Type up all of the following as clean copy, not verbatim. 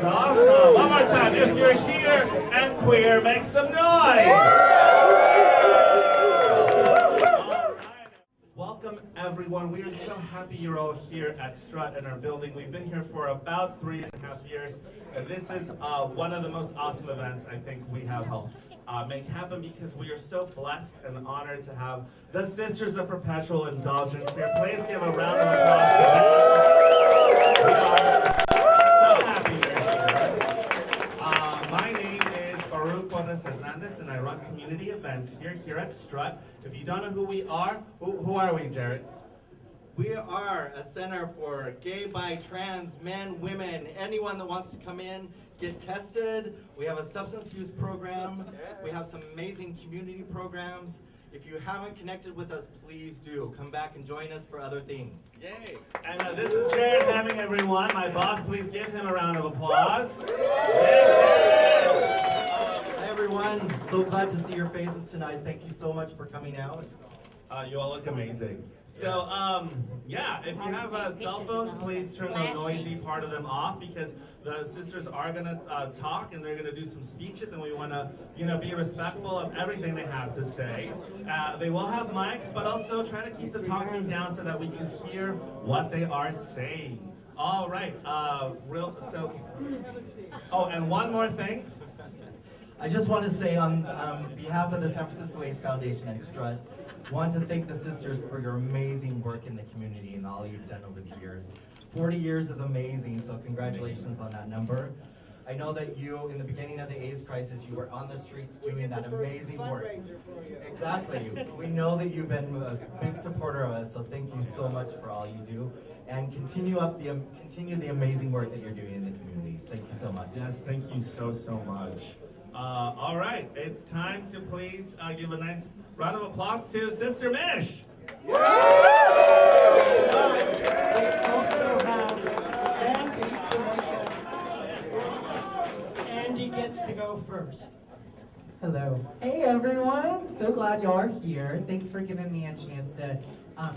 That's awesome. One more time. If you're here and queer, make some noise. Welcome, everyone. We are so happy you're all here at Strut in our building. We've been here for about 3.5 years. And this is one of the most awesome events I think we have helped make happen because we are so blessed and honored to have the Sisters of Perpetual Indulgence here. Please give a round of applause to them. We are so happy you're here. My name is Baruch Bonas Hernandez, and I run community events here at Strut. If you don't know who we are, who are we, Jared? We are a center for gay, bi, trans, men, women, anyone that wants to come in, get tested. We have a substance use program. We have some amazing community programs. If you haven't connected with us, please do. Come back and join us for other things. Yay! And this is Jared Hemming, everyone. My boss, please give him a round of applause. Hi, everyone. So glad to see your faces tonight. Thank you so much for coming out. You all look amazing. So, yeah, if you have cell phones, please turn the noisy part of them off because the sisters are going to talk and they're going to do some speeches, and we want to, be respectful of everything they have to say. They will have mics, but also try to keep the talking down so that we can hear what they are saying. All right. And one more thing. I just want to say on behalf of the San Francisco AIDS Foundation and Strut, want to thank the sisters for your amazing work in the community and all you've done over the years. 40 years is amazing, so congratulations on that number. I know that you, in the beginning of the AIDS crisis, you were on the streets doing that amazing work. Exactly. We know that you've been a big supporter of us, so thank you so much for all you do. And continue the amazing work that you're doing in the communities. Thank you so much. Yes, thank you so much. All right, it's time to please give a nice round of applause to Sister Mish. We also have Andy to make Andy gets to go first. Hello. Hey everyone, so glad y'all are here. Thanks for giving me a chance to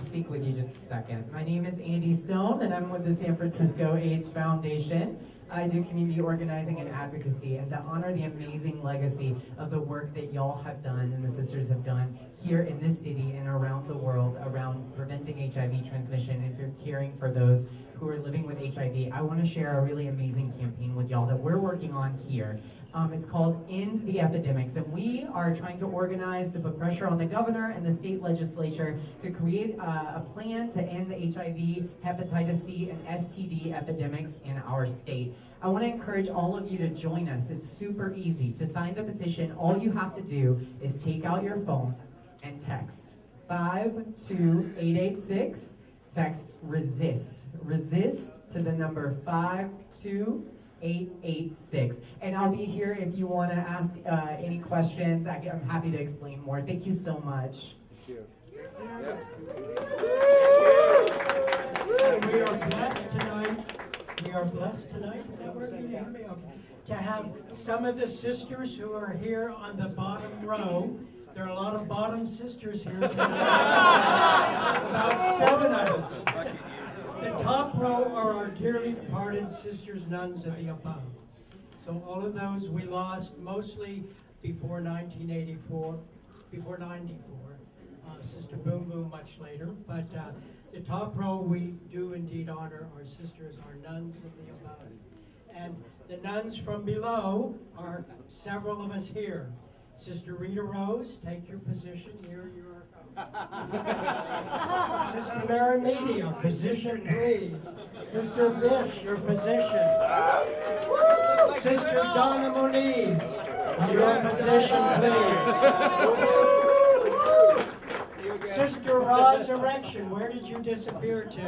speak with you just a second. My name is Andy Stone and I'm with the San Francisco AIDS Foundation. I do community organizing and advocacy, and to honor the amazing legacy of the work that y'all have done and the sisters have done here in this city and around the world around preventing HIV transmission and for caring for those who are living with HIV, I want to share a really amazing campaign with y'all that we're working on here. It's called End the Epidemics, and we are trying to organize to put pressure on the governor and the state legislature to create a plan to end the HIV, hepatitis C, and STD epidemics in our state. I want to encourage all of you to join us. It's super easy. To sign the petition, all you have to do is take out your phone and text 52886, text RESIST. Resist to the number 52886. And I'll be here if you want to ask any questions. I'm happy to explain more. Thank you so much. Thank you. And we are blessed tonight. Is that where you hear me? Okay. To have some of the sisters who are here on the bottom row. There are a lot of bottom sisters here tonight. About 7 of us. The top row are our dearly departed sisters, nuns of the above. So all of those we lost mostly before 1984, before 94. Sister Boom Boom much later. But the top row we do indeed honor our sisters, our nuns of the above. And the nuns from below are several of us here. Sister Rita Rose, take your position here. Sister Mary Meady, your position, please. Sister Bish, your position. Sister Donna Moniz, your position, please. Sister Resurrection, where did you disappear to?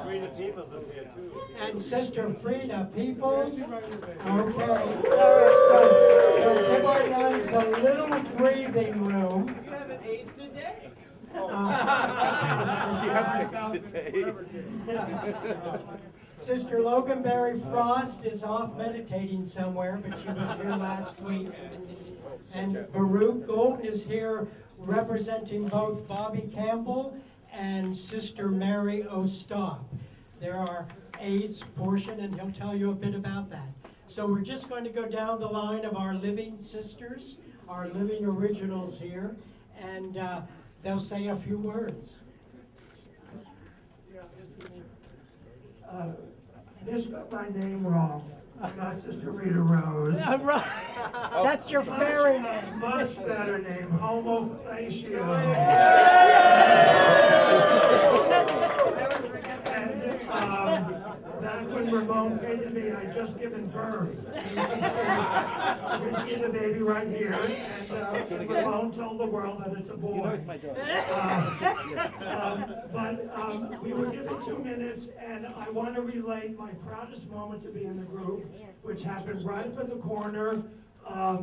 Frida Peoples is here too. And Sister Frida Peoples. Okay. So give our nuns a little breathing room. You have an AIDS today. She has an AIDS today. Sister Loganberry Frost is off meditating somewhere, but she was here last week. And Baruch Golden is here representing both Bobby Campbell and Sister Mary Ostop. there are aides portion, and he'll tell you a bit about that. So we're just going to go down the line of our living sisters, our living originals here, and they'll say a few words. Just got my name wrong. I'm not Sister Rita Rose. That's your fairy name. Much better name, Homo Fellatio. And back when Ramon painted me, I'd just given birth. You can see the baby right here. And Ramon told the world that it's a boy. But we were given 2 minutes, and I want to relate my proudest moment to be in the group, which happened right up at the corner. I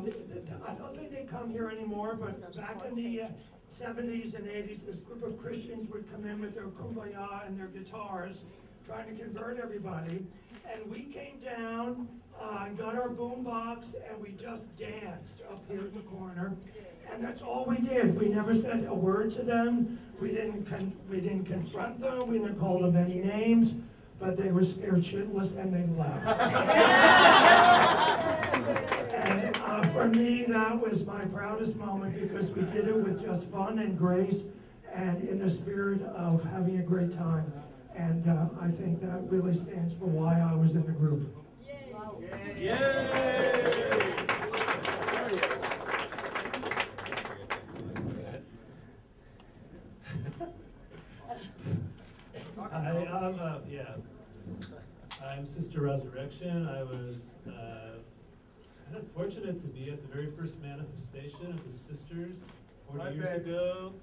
don't think they come here anymore, but back in the 70s and 80s, this group of Christians would come in with their kumbaya and their guitars, trying to convert everybody. And we came down and got our boom box, and we just danced up here in the corner. And that's all we did. We never said a word to them. We didn't confront them. We didn't call them any names. But they were scared shitless, and they left. And for me, that was my proudest moment, because we did it with just fun and grace and in the spirit of having a great time. And I think that really stands for why I was in the group. I'm Sister Resurrection. I was kind of fortunate to be at the very first manifestation of the sisters 40 years ago.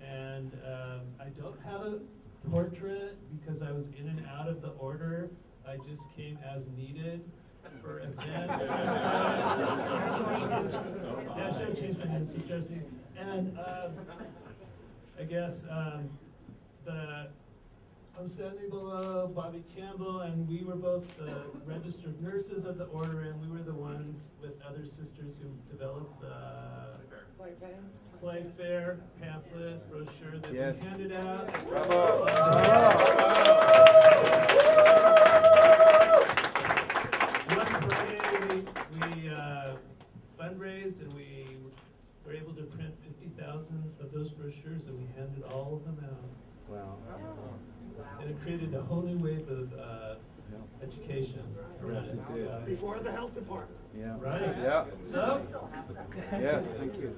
And I don't have a portrait because I was in and out of the order. I just came as needed for events. Yeah, I should have changed my name to Sister Darcy. And I guess I'm standing below Bobby Campbell, and we were both the registered nurses of the order, and we were the ones with other sisters who developed the Playfair pamphlet brochure that we handed out. One Friday we fundraised, and we were able to print 50,000 of those brochures, and we handed all of them out. Wow. And it created a whole new wave of education around it. Before the health department. Yeah. Right? Yeah. So? Yes, thank you.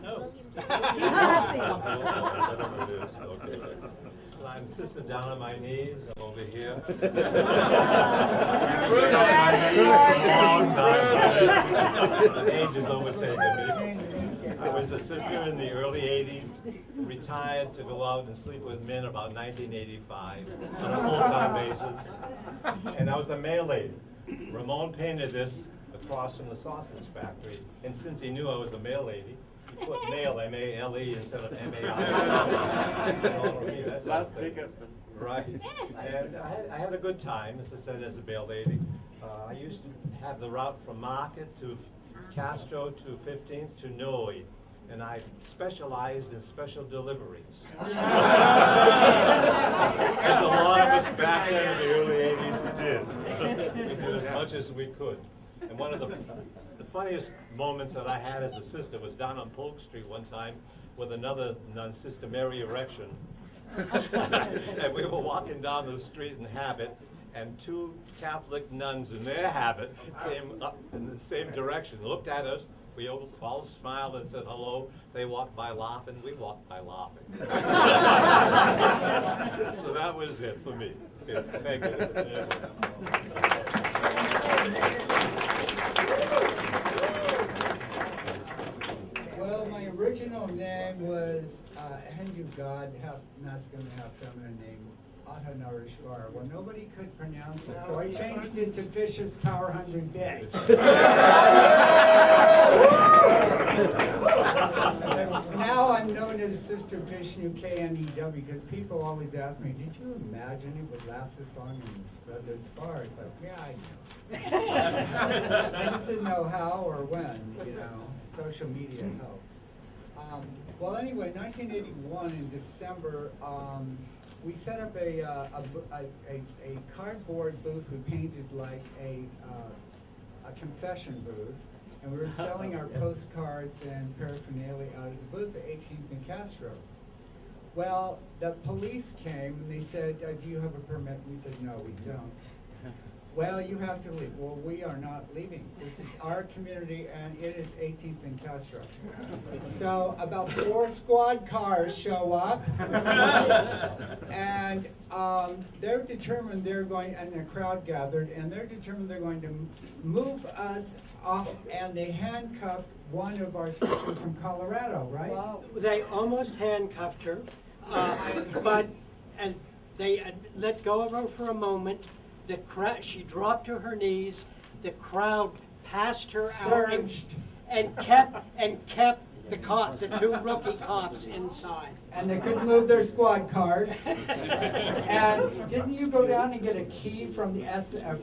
No. I'm Sister down on my knees. I'm over here. Age is overtaking me. I was a sister in the early 80s, retired to go out and sleep with men about 1985 on a full-time basis. And I was a mail lady. Ramon painted this across from the sausage factory, and since he knew I was a mail lady, he put mail, M-A-L-E, instead of M-A-I. Last pickup. Right. And I had a good time, as I said, as a mail lady. I used to have the route from Market to Castro to 15th to Noe, and I specialized in special deliveries. As a lot of us back then in the early 80s did. We did as much as we could. And one of the funniest moments that I had as a sister was down on Polk Street one time with another nun, Sister Mary Erection. And we were walking down the street in habit, and two Catholic nuns in their habit came up in the same direction, looked at us, we all smiled and said hello. They walked by laughing, we walked by laughing. So that was it for me. Yeah, thank you. Well, my original name was Hindu God, half masculine, half feminine name, Atanarishwar. Well, nobody could pronounce it, so I changed it to Vicious Power Hungry Bitch. Now I'm known as Sister Vishnu KNEW because people always ask me, did you imagine it would last this long and spread this far? It's like, yeah, I know. I just didn't know how or when, you know. Social media helped. Well, anyway, 1981 in December, we set up a cardboard booth we painted like a confession booth, and we were selling our postcards and paraphernalia out of the booth at 18th and Castro. Well, the police came and they said, do you have a permit? We said, no, we don't. Well, you have to leave. Well, we are not leaving. This is our community, and it is 18th and Castro. So about 4 squad cars show up, and they're determined they're going, and the crowd gathered, and they're determined they're going to move us off, and they handcuffed one of our sisters from Colorado, right? Wow. They almost handcuffed her, but and they let go of her for a moment. The crowd, she dropped to her knees. The crowd passed her out and kept the 2 rookie cops inside. And they couldn't move their squad cars. And didn't you go down and get a key from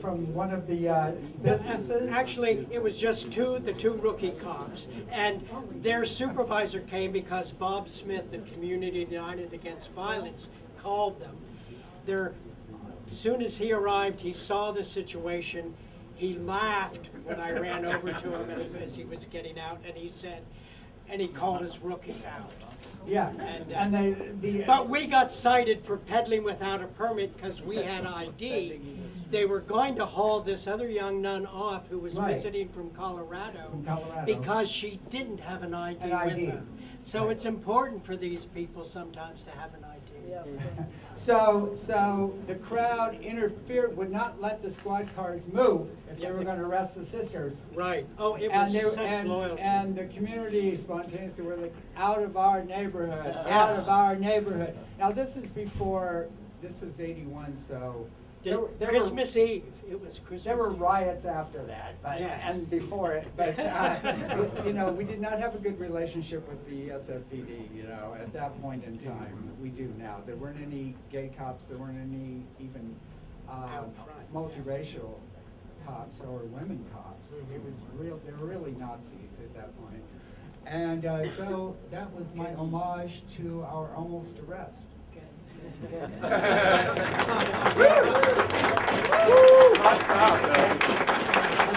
from one of the businesses? Actually, it was just the 2 rookie cops, and their supervisor came because Bob Smith, the Community United Against Violence, called them. As soon as he arrived, he saw the situation. He laughed when I ran over to him as he was getting out, and he said, and he called his rookies out. Yeah, but we got cited for peddling without a permit because we had ID. They were going to haul this other young nun off who was visiting from Colorado because she didn't have an ID with her. So it's important for these people sometimes to have an ID. So the crowd interfered, would not let the squad cars move if they were going to arrest the sisters. Right. Oh, it was such loyalty. And the community spontaneously were like, out of our neighborhood, out of our neighborhood. Now this is before, this was 81, so. Christmas Eve. It was Christmas There were Eve. riots after that, and before it. But you know, we did not have a good relationship with the SFPD. You know, at that point in time, we do now. There weren't any gay cops. There weren't any even multiracial cops or women cops. It was real. They were really Nazis at that point. And so that was my homage to our almost arrest. I'd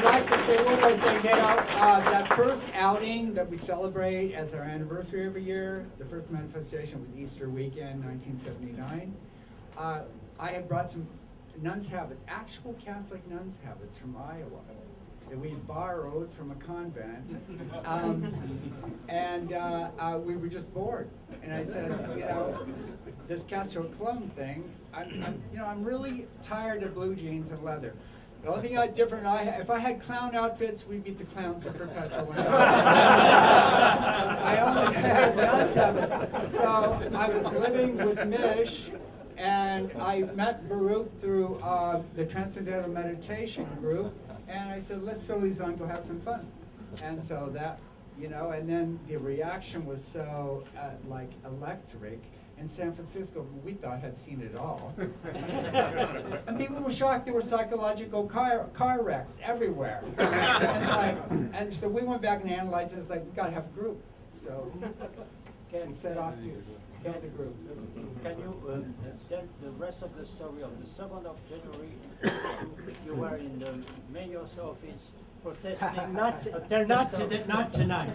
like to say one more thing. You know, that first outing that we celebrate as our anniversary every year, the first manifestation was Easter weekend, 1979. I had brought some nuns' habits, actual Catholic nuns' habits from Iowa, that we borrowed from a convent, and we were just bored. And I said, you know, this Castro clone thing, I'm really tired of blue jeans and leather. The only thing different, if I had clown outfits, we'd be the clowns of perpetual. I only had nuns' habits. So I was living with Mish, and I met Baruch through the Transcendental Meditation group. And I said, let's throw these on, go have some fun. And so that, you know, and then the reaction was so like electric. In San Francisco, we thought had seen it all. And people were shocked. There were psychological car wrecks everywhere. And so we went back and analyzed it. It's like, we got to have a group. So we set off to build a group. Can you tell the rest of the story of the 2nd of January? You were in the mayor's office protesting. Not tonight.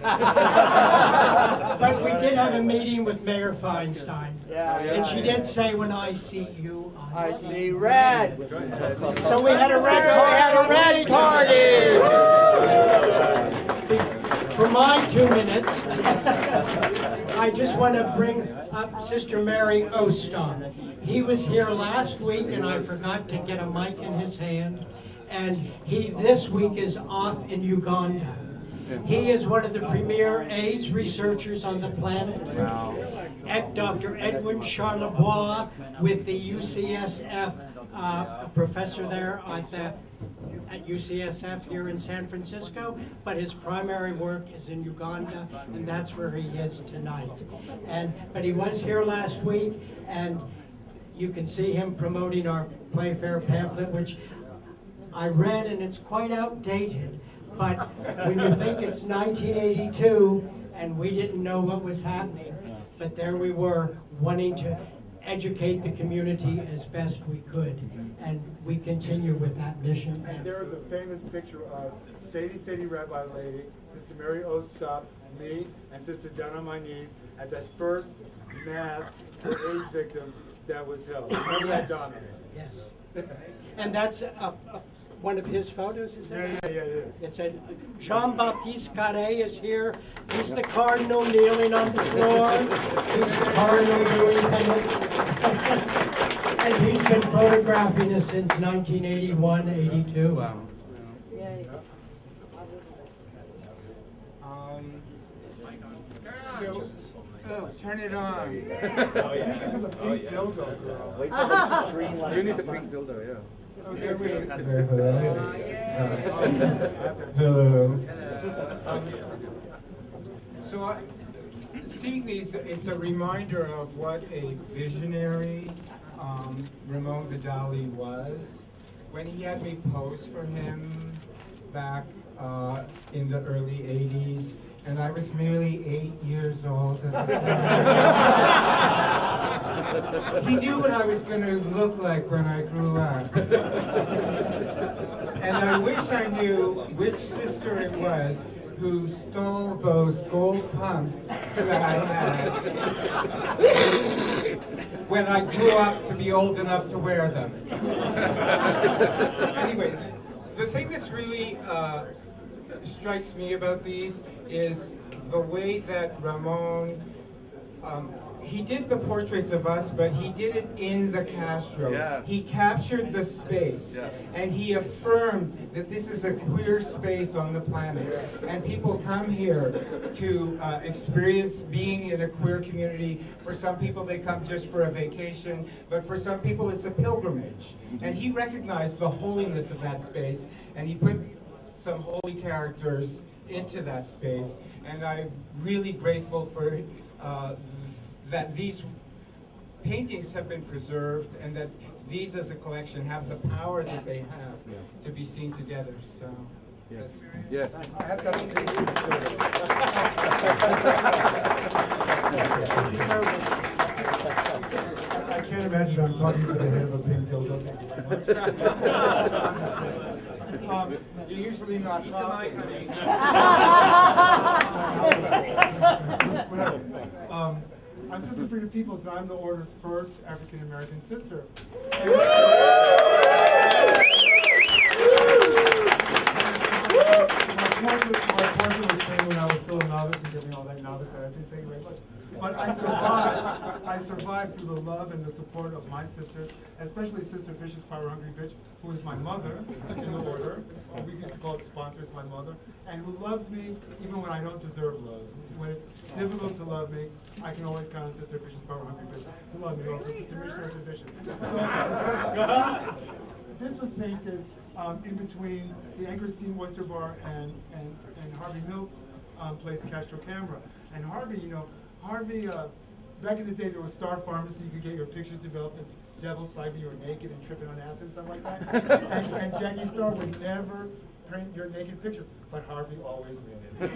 But we did have a meeting with Mayor Feinstein. And she did say, when I see you, I see red. So we had a red party. For my 2 minutes, I just want to bring up Sister Mary Oston. He was here last week, and I forgot to get a mic in his hand. And he this week is off in Uganda. He is one of the premier AIDS researchers on the planet. Dr. Edwin Charlebois with the UCSF, a professor there at UCSF here in San Francisco, but his primary work is in Uganda, and that's where he is tonight. But he was here last week, and you can see him promoting our Playfair pamphlet, which I read, and it's quite outdated, but when you think it's 1982 and we didn't know what was happening, but there we were wanting to, educate the community as best we could. And we continue with that mission. And there is a famous picture of Sadie Rabbi Lady, Sister Mary Ostop, me, and Sister down on my knees at that first mass for AIDS victims that was held. Remember that, Donna? Yes. And that's one of his photos, is it? Yeah, it is. It said, Jean-Baptiste Carré is here. He's the cardinal kneeling on the floor. He's the cardinal doing penance. And he's been photographing us since 1981, 82. Wow. Turn it on. Oh, yeah. To the pink dildo, girl. Wait till the green light. You need the pink dildo, yeah. Oh, there we go. Hello. So seeing these, it's a reminder of what a visionary Ramon Vidali was. When he had me pose for him back in the early 80s, and I was merely 8 years old. He knew what I was going to look like when I grew up. And I wish I knew which sister it was who stole those gold pumps that I had when I grew up to be old enough to wear them. Anyway, the thing that's really strikes me about these is the way that Ramon, he did the portraits of us, but he did it in the Castro. Yeah. He captured the space, and he affirmed that this is a queer space on the planet. And people come here to experience being in a queer community. For some people, they come just for a vacation, but for some people, it's a pilgrimage. And he recognized the holiness of that space, and he put some holy characters into that space, and I'm really grateful for that these paintings have been preserved, and that these as a collection have the power that they have to be seen together. So, Yes. I have to I can't imagine I'm talking to the head of a pink dildo. Thank you so much. You're usually not talking. I'm Sister Frida Peoples, and I'm the Order's first African American sister. My portrait was taken when I was still a novice and giving all that novice attitude. Thank you very much. But I survived through the love and the support of my sisters, especially Sister Vicious Power Hungry Bitch, who is my mother in the Order. We used to call it sponsors, my mother, and who loves me even when I don't deserve love. When it's difficult to love me, I can always count on Sister Vicious Power Hungry Bitch to love me. Also, Sister Missionary Physician. This was painted in between the Anchor Steam Oyster Bar and Harvey Milk's place, Castro Camera. And Harvey, Harvey, back in the day, there was Star Pharmacy. You could get your pictures developed at Devil's Slide when you were naked and tripping on acid and stuff like that. and Jackie Star would never print your naked pictures, but Harvey always would.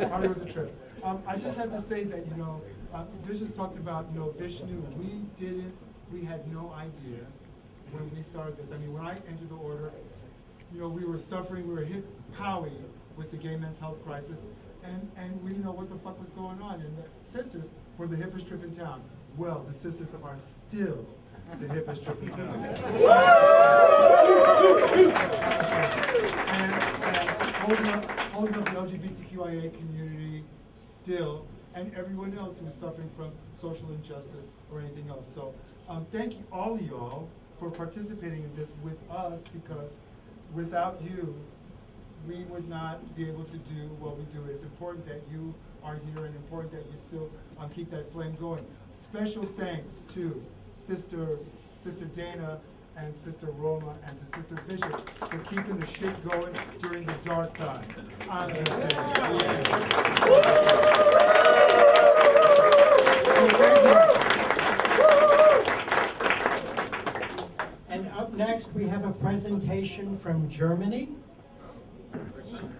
Harvey was a trip. I just have to say that, Vicious talked about, Vishnu. We had no idea when we started this. I mean, when I entered the Order, we were suffering, we were hit Powie with the gay men's health crisis, and we didn't know what the fuck was going on. And the sisters were the hippest trip in town. Well, the sisters are still the hippest trip in town. and holding up the LGBTQIA community still, and everyone else who's suffering from social injustice or anything else. So thank you, all of y'all, for participating in this with us, because without you, we would not be able to do what we do. It's important that you are here, and important that you still keep that flame going. Special thanks to Sister Dana and Sister Roma and to Sister Bishop for keeping the shit going during the dark times. I'm just And up next, we have a presentation from Germany.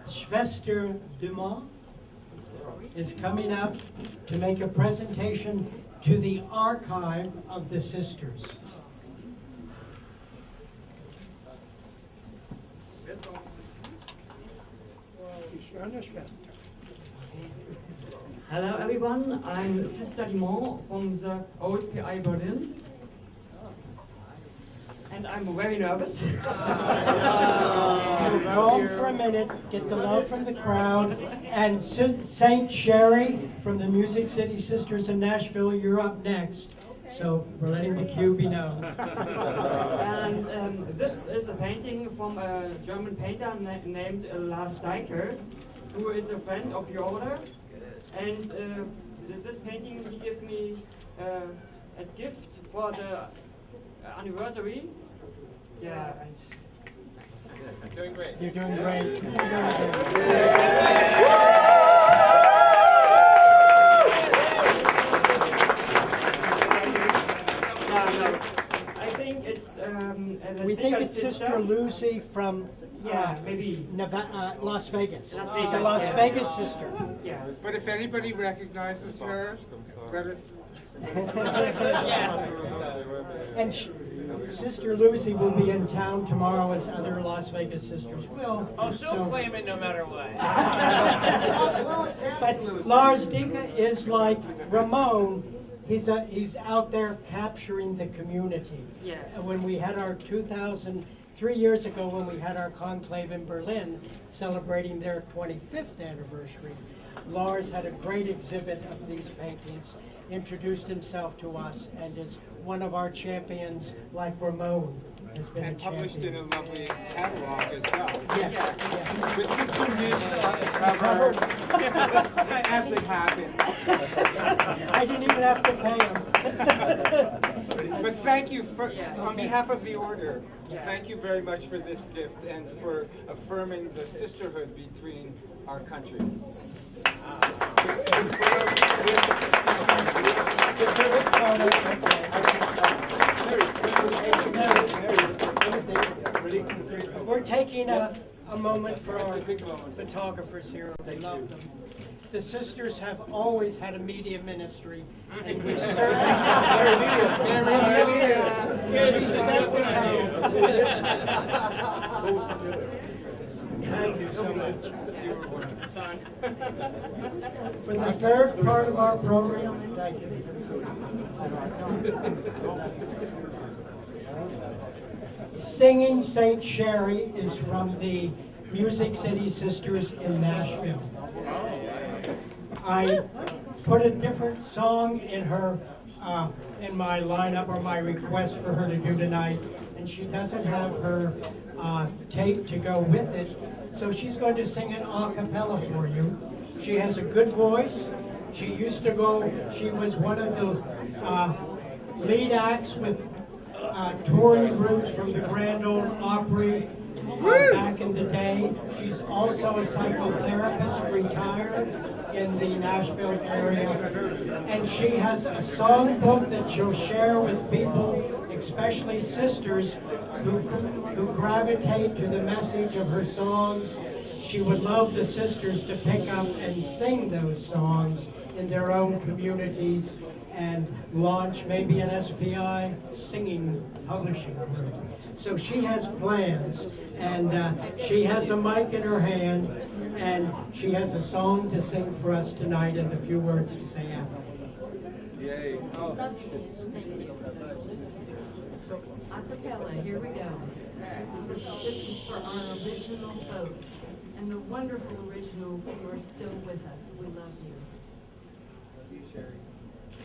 Schwester Dumas. is coming up to make a presentation to the archive of the sisters. Hello everyone, I'm Sister Limon from the OSPI Berlin. And I'm very nervous. So calm for a minute, get the love from the crowd. And St. Sherry from the Music City Sisters in Nashville, you're up next. So we're letting the cue be known. And this is a painting from a German painter named Lars Deiker, who is a friend of your order. And this painting he gave me as gift for the anniversary. Yeah. And Doing great. You're doing great. You're doing great. No. I think it's We think it's Sister Lucy from maybe Las Vegas. Las It's a Vegas, Las yeah. Vegas sister. Yeah. But if anybody recognizes her, let us. And Sister Lucy will be in town tomorrow as other Las Vegas sisters will. Oh, she'll claim it no matter what. But Lars Deiker is like Ramon. He's out there capturing the community. Yeah. When we had our 3 years ago, when we had our conclave in Berlin, celebrating their 25th anniversary, Lars had a great exhibit of these paintings, introduced himself to us, and is one of our champions, like Ramon has been And a champion. published in a lovely catalog as well. Yes, yes. With Sister Mish on the cover, as it happened. I didn't even have to pay him. But thank you, on behalf of the order, thank you very much for this gift and for affirming the sisterhood between our countries. We're taking a moment for our photographers here. We love them. The sisters have always had a media ministry, and we certainly she set the tone. Thank you so much. For the third part of our program, thank you. Singing St. Sherry is from the Music City Sisters in Nashville. I put a different song in her, in my lineup or my request for her to do tonight, and she doesn't have her tape to go with it, so she's going to sing it a cappella for you. She has a good voice. She used to go, she was one of the lead acts with touring groups from the Grand Ole Opry back in the day. She's also a psychotherapist, retired in the Nashville area. And she has a songbook that she'll share with people, especially sisters who gravitate to the message of her songs. She would love the sisters to pick up and sing those songs in their own communities and launch maybe an SPI singing publishing group. So she has plans, and she has a mic in her hand, and she has a song to sing for us tonight and a few words to say after. Yay. So, a cappella, here we go. This is for our original folks, and the wonderful originals who are still with us. We love you.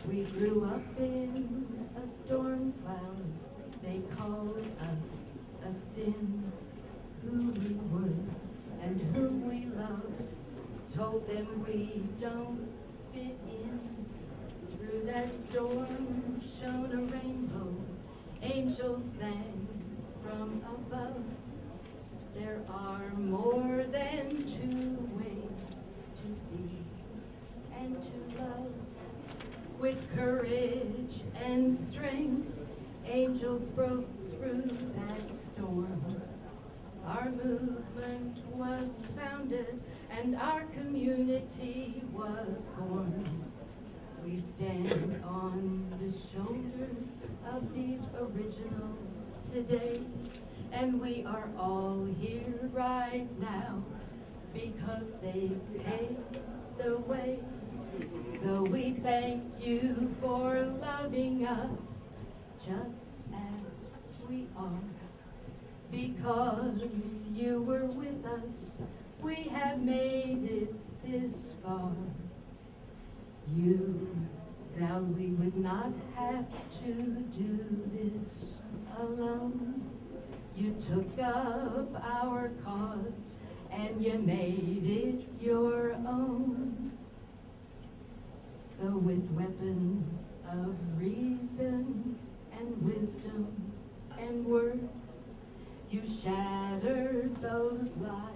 We grew up in a storm cloud. They called us a sin. Who we were and whom we loved. Told them we don't fit in. Through that storm shone a rainbow. Angels sang from above. There are more than two ways to be and to love. With courage and strength, angels broke through that storm. Our movement was founded and our community was born. We stand on the shoulders of these originals today, and we are all here right now because they paved the way. So we thank you for loving us just as we are. Because you were with us, we have made it this far. You vowed we would not have to do this alone. You took up our cause and you made it your own. So with weapons of reason and wisdom and words, you shattered those lies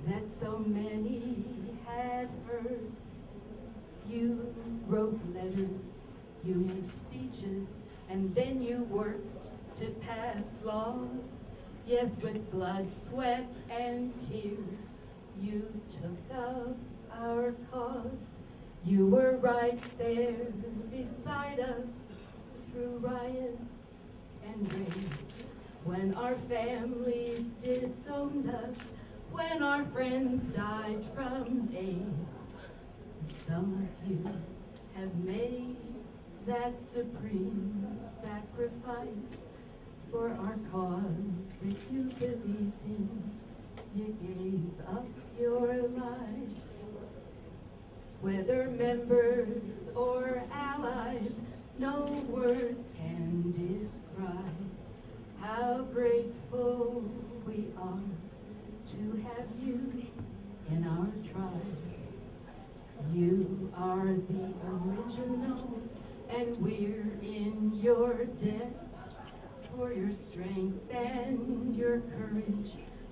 that so many had heard. You wrote letters, you made speeches, and then you worked to pass laws. Yes, with blood, sweat, and tears, you took up our cause. You were right there beside us through riots and raids, when our families disowned us, when our friends died from AIDS. Some of you have made that supreme sacrifice for our cause that you believed in. You gave up your lives. Whether members or allies, no words can describe how grateful we are to have you in our tribe. You are the originals, and we're in your debt. For your strength and your courage,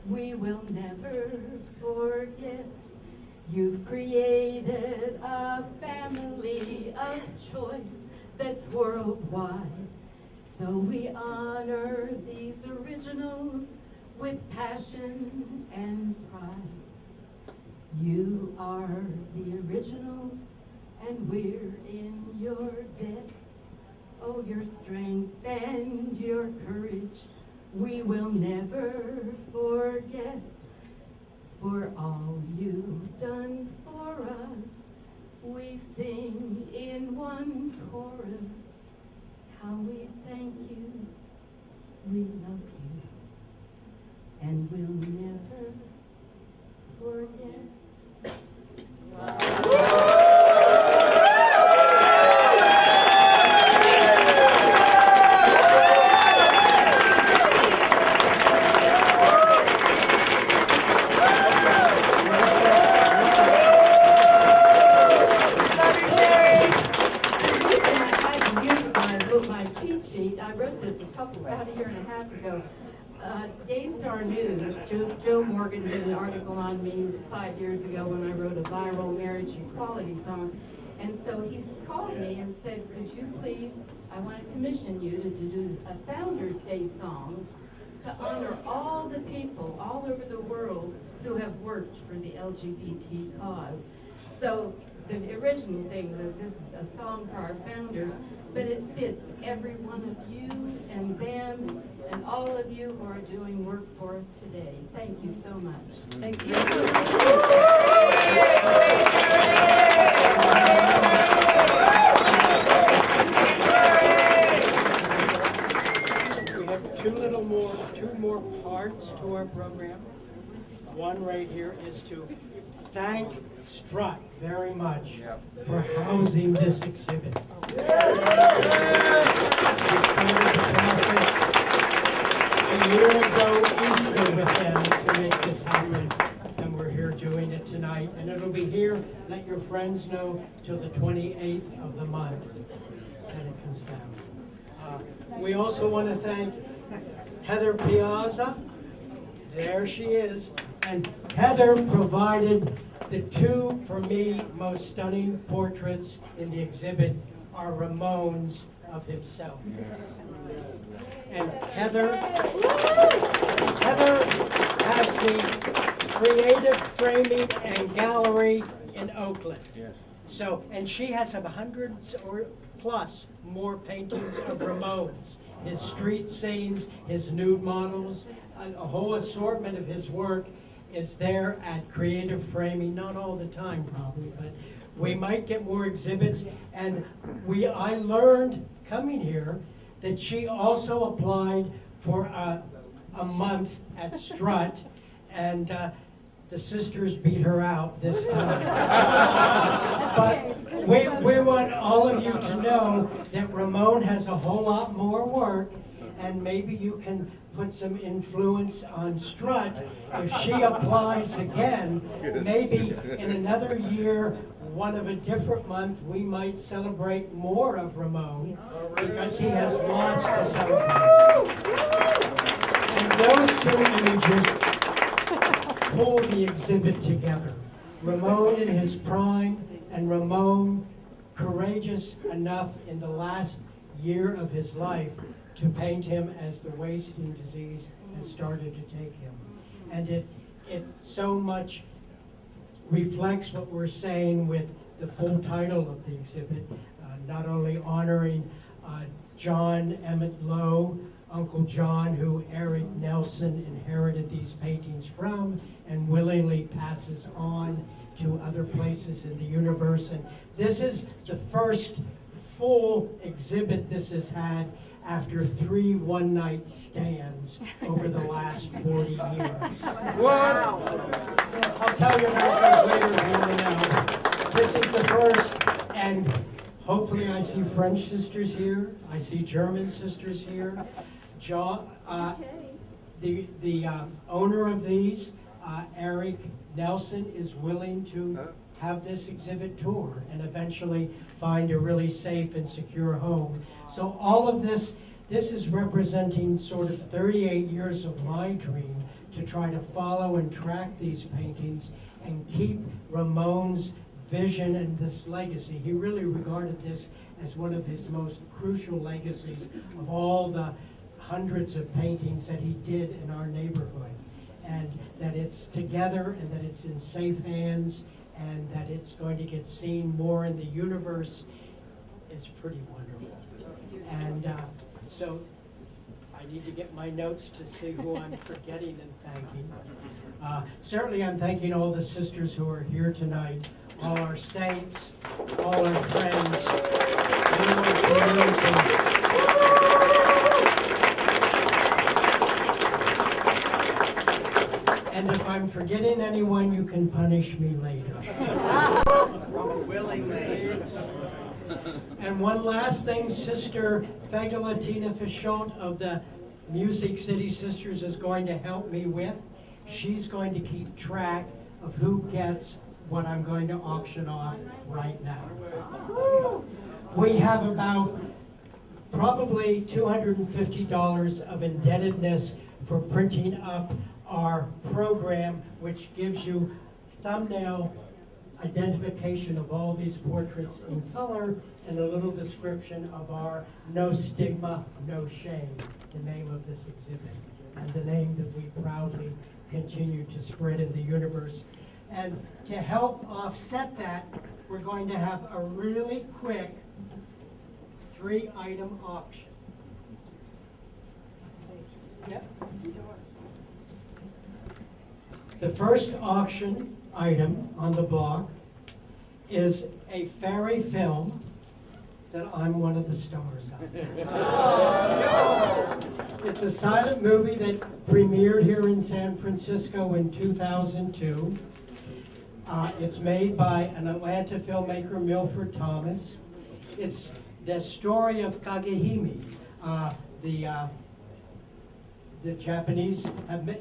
we will never forget. You've created a family of choice that's worldwide. So we honor these originals with passion and pride. You are the originals, and we're in your debt. Oh, your strength and your courage, we will never forget. For all you've done for us, we sing in one chorus. How we thank you, we love you, and we'll never forget. About a year and a half ago, Daystar News, Joe Morgan did an article on me 5 years ago when I wrote a viral marriage equality song. And so he called me and said, could you please, I want to commission you to do a Founders Day song to honor all the people all over the world who have worked for the LGBT cause. So the original thing was this is a song for our founders, but it fits every one of you and them and all of you who are doing work for us today. Thank you so much. Thank you. We have two more parts to our program. One right here is to thank Strut very much for housing this exhibit. We started the process a year ago Easter with them to make this happen, and we're here doing it tonight. And it'll be here, let your friends know, till the 28th of the month that it comes down. We also want to thank Heather Piazza. There she is. And Heather provided the two, for me, most stunning portraits in the exhibit are Ramones of himself. And Heather has the Creative Framing and Gallery in Oakland. Yes. So, and she has 100 or plus more paintings of Ramon's, his street scenes, his nude models, a whole assortment of his work is there at Creative Framing, not all the time probably, but we might get more exhibits. And I learned coming here that she also applied for a month at Strut, and the sisters beat her out this time. But we want all of you to know that Ramon has a whole lot more work, and maybe you can put some influence on Strut. If she applies again, maybe in another year, one of a different month, we might celebrate more of Ramon, because he has lots to celebrate. And those two images pull the exhibit together. Ramon in his prime, and Ramon courageous enough in the last year of his life to paint him as the wasting disease has started to take him. And it so much reflects what we're saying with the full title of the exhibit, not only honoring John Emmett Lowe, Uncle John, who Eric Nelson inherited these paintings from and willingly passes on to other places in the universe. And this is the first full exhibit this has had after 3 one-night stands over the last 40 years. Wow! I'll tell you about those later if you want to know. This is the first, and hopefully I see French sisters here. I see German sisters here. The owner of these, Eric Nelson, is willing to have this exhibit tour and eventually find a really safe and secure home. So all of this is representing sort of 38 years of my dream to try to follow and track these paintings and keep Ramon's vision and this legacy. He really regarded this as one of his most crucial legacies of all the hundreds of paintings that he did in our neighborhood. And that it's together, and that it's in safe hands, and that it's going to get seen more in the universe is pretty wonderful. And so I need to get my notes to see who I'm forgetting and thanking. Certainly I'm thanking all the sisters who are here tonight, all our saints, all our friends, everyone community. And if I'm forgetting anyone, you can punish me later. Willingly. And one last thing, Sister Fegalatina Fischalt of the Music City Sisters is going to help me with. She's going to keep track of who gets what I'm going to auction off right now. We have about probably $250 of indebtedness for printing up our program, which gives you thumbnail identification of all these portraits in color and a little description of our No Stigma, No Shame, the name of this exhibit, and the name that we proudly continue to spread in the universe. And to help offset that, we're going to have a really quick 3-item auction. Yep. The first auction item on the block is a fairy film that I'm one of the stars of. It's a silent movie that premiered here in San Francisco in 2002. It's made by an Atlanta filmmaker, Milford Thomas. It's the story of Kagehime, the Japanese,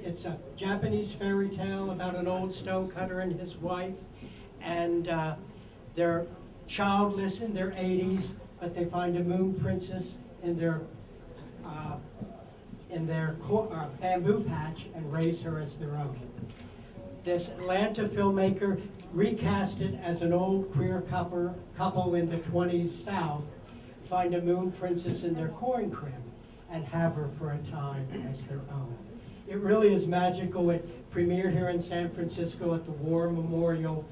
it's a Japanese fairy tale about an old stonecutter and his wife, and they're childless in their 80s, but they find a moon princess in their bamboo patch and raise her as their own. This Atlanta filmmaker recast it as an old queer couple in the 20s South find a moon princess in their corn crib and have her for a time as their own. It really is magical. It premiered here in San Francisco at the War Memorial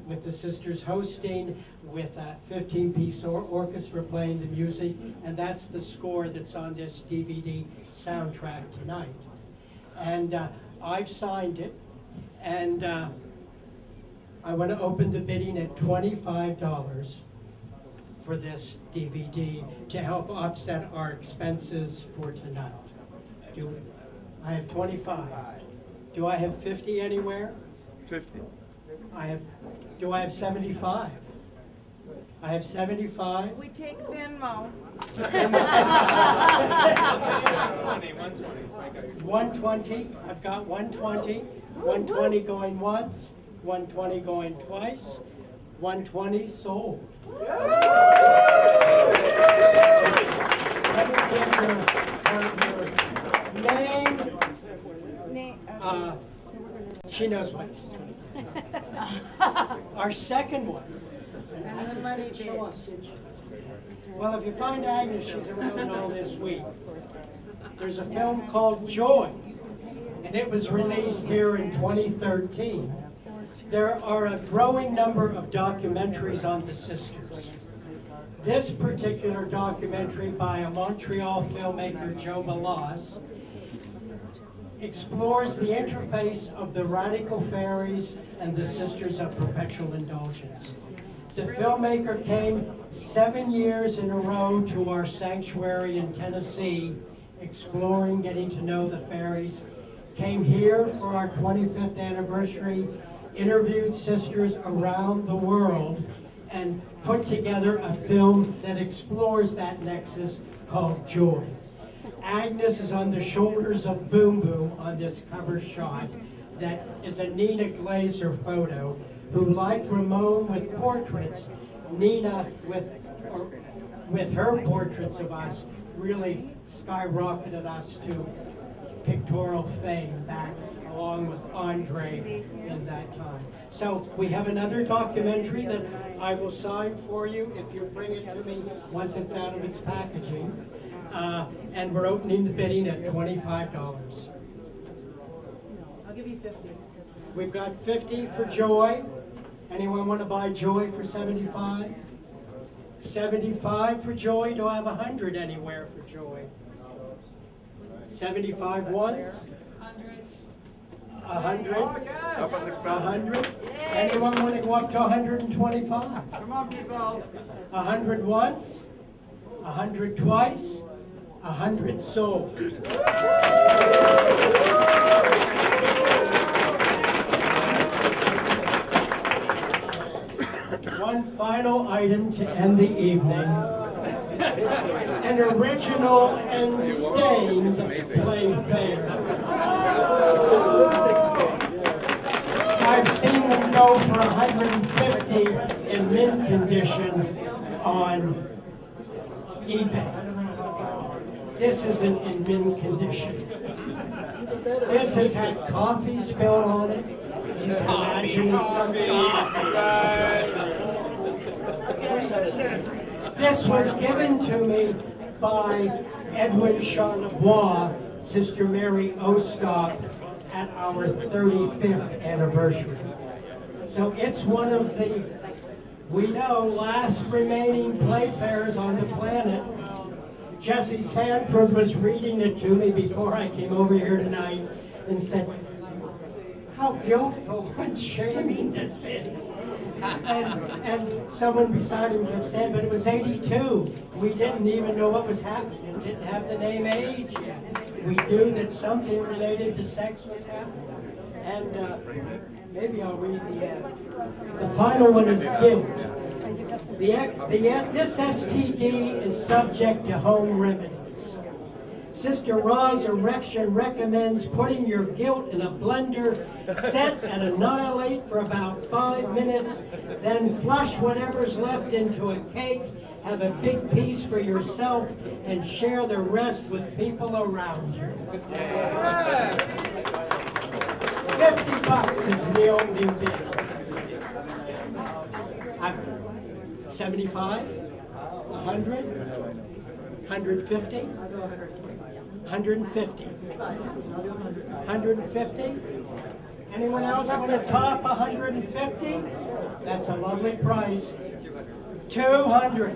with the sisters hosting, with a 15-piece orchestra playing the music, and that's the score that's on this DVD soundtrack tonight. And I've signed it, and I want to open the bidding at $25 for this DVD to help offset our expenses for tonight. I have 25. Do I have 50 anywhere? 50. Do I have 75? I have 75. We take Venmo. 120. I've got 120. 120 going once. 120 going twice. 120 sold. Let me get her name. She knows what she's going to do. Our second one. And the money bid. Well, if you find Agnes, she's around all this week. There's a film called Joy, and it was released here in 2013. There are a growing number of documentaries on the sisters. This particular documentary by a Montreal filmmaker, Joe Melas, explores the interface of the Radical Fairies and the Sisters of Perpetual Indulgence. The filmmaker came 7 years in a row to our sanctuary in Tennessee, exploring, getting to know the fairies. Came here for our 25th anniversary, interviewed sisters around the world, and put together a film that explores that nexus called Joy. Agnes is on the shoulders of Boom Boom on this cover shot that is a Nina Glaser photo, who, like Ramon with portraits, Nina with her portraits of us really skyrocketed us to pictorial fame back along with Andre in that time. So we have another documentary that I will sign for you if you bring it to me once it's out of its packaging. And we're opening the bidding at $25. I'll give you 50. We've got 50 for Joy. Anyone want to buy Joy for 75? 75 for Joy. Do I have 100 anywhere for Joy? 75 once? 100? 100? Anyone want to go up to 125? Come on, people. 100 once? 100 twice? 100 sold. One final item to end the evening. An original and stained Playfair. I've seen them go for 150 in mint condition on eBay. This isn't in mint condition. This has had coffee spilled on it. You can imagine This was given to me by Edwin Charlebois, Sister Mary Ostop, at our 35th anniversary. So it's one of the, we know, last remaining Playfairs on the planet. Jesse Sanford was reading it to me before I came over here tonight and said, how guiltful and shaming this is. And someone beside him kept saying, but it was 82. We didn't even know what was happening. It didn't have the name age yet. We knew that something related to sex was happening. And maybe I'll read the end. The final one is guilt. This STD is subject to home remedies. Sister Ra's erection recommends putting your guilt in a blender, set and annihilate for about 5 minutes, then flush whatever's left into a cake, have a big piece for yourself, and share the rest with people around you. $50 is the only bid. 75? 100? 150? 150? 150? Anyone else want to top 150? That's a lovely price. 200.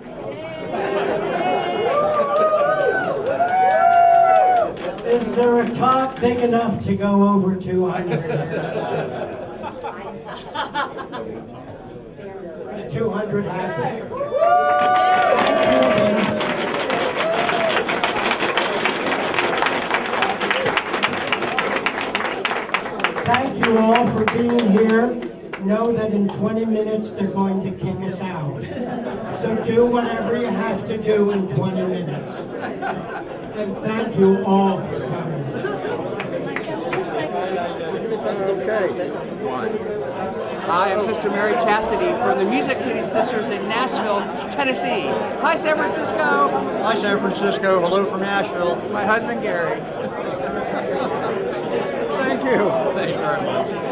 Is there a top big enough to go over 200? 200 has it. Thank you all for being here. Know that in 20 minutes they're going to kick us out. So do whatever you have to do in 20 minutes. And thank you all for coming. Hi, I'm Sister Mary Chastity from the Music City Sisters in Nashville, Tennessee. Hi, San Francisco. Hi, San Francisco. Hello from Nashville. My husband, Gary. Thank you. Thank you very much.